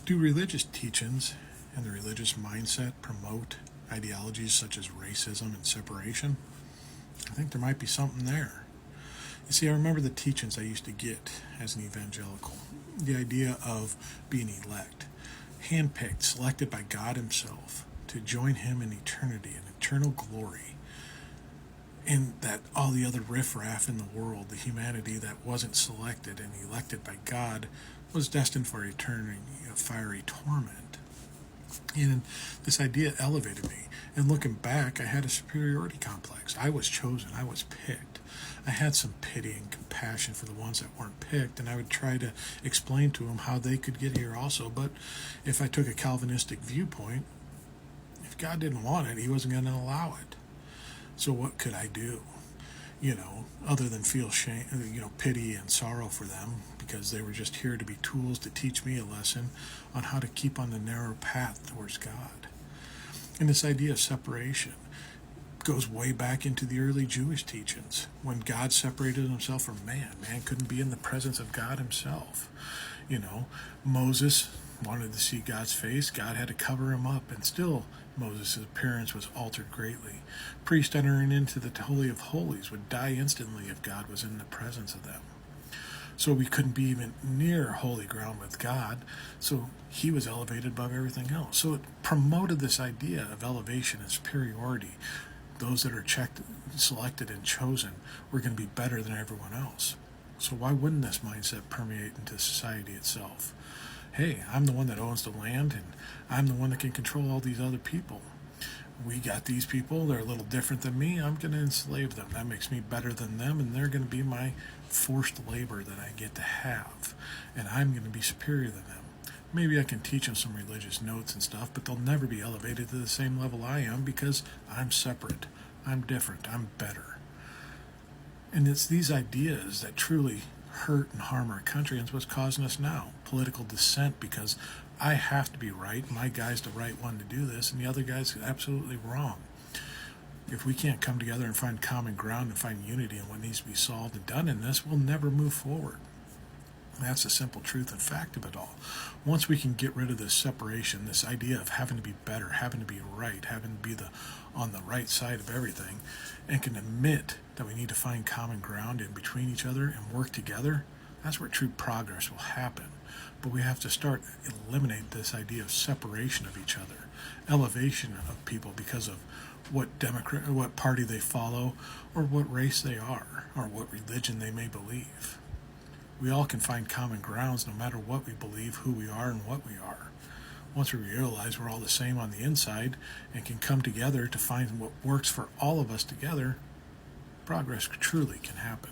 Do religious teachings and the religious mindset promote ideologies such as racism and separation? I think there might be something there. You see, I remember the teachings I used to get as an evangelical. The idea of being elect, handpicked, selected by God Himself to join Him in eternity and eternal glory. And that all the other riffraff in the world, the humanity that wasn't selected and elected by God, was destined for eternity of fiery torment. And this idea elevated me. And looking back, I had a superiority complex. I was chosen. I was picked. I had some pity and compassion for the ones that weren't picked, and I would try to explain to them how they could get here also. But if I took a Calvinistic viewpoint, if God didn't want it, He wasn't going to allow it. So what could I do? Other than feel shame, pity and sorrow for them, because they were just here to be tools to teach me a lesson on how to keep on the narrow path towards God. And this idea of separation goes way back into the early Jewish teachings. When God separated Himself from man, man couldn't be in the presence of God Himself. Moses wanted to see God's face. God had to cover him up, and still Moses' appearance was altered greatly. Priests entering into the Holy of Holies would die instantly if God was in the presence of them. So we couldn't be even near holy ground with God, so He was elevated above everything else. So it promoted this idea of elevation and superiority. Those that are checked, selected, and chosen were going to be better than everyone else. So why wouldn't this mindset permeate into society itself? Hey, I'm the one that owns the land, and I'm the one that can control all these other people. We got these people, they're a little different than me, I'm going to enslave them. That makes me better than them, and they're going to be my forced labor that I get to have, and I'm going to be superior than them. Maybe I can teach them some religious notes and stuff, but they'll never be elevated to the same level I am, because I'm separate, I'm different, I'm better. And it's these ideas that truly hurt and harm our country, and it's what's causing us now political dissent, because I have to be right, my guy's the right one to do this, and the other guy's absolutely wrong. If we can't come together and find common ground and find unity in what needs to be solved and done in this, we'll never move forward. That's the simple truth and fact of it all. Once we can get rid of this separation, this idea of having to be better, having to be right, having to be on the right side of everything, and can admit that we need to find common ground in between each other and work together, that's where true progress will happen. But we have to start eliminate this idea of separation of each other, elevation of people because of what party they follow, or what race they are, or what religion they may believe. We all can find common grounds no matter what we believe, who we are, and what we are. Once we realize we're all the same on the inside and can come together to find what works for all of us together, progress truly can happen.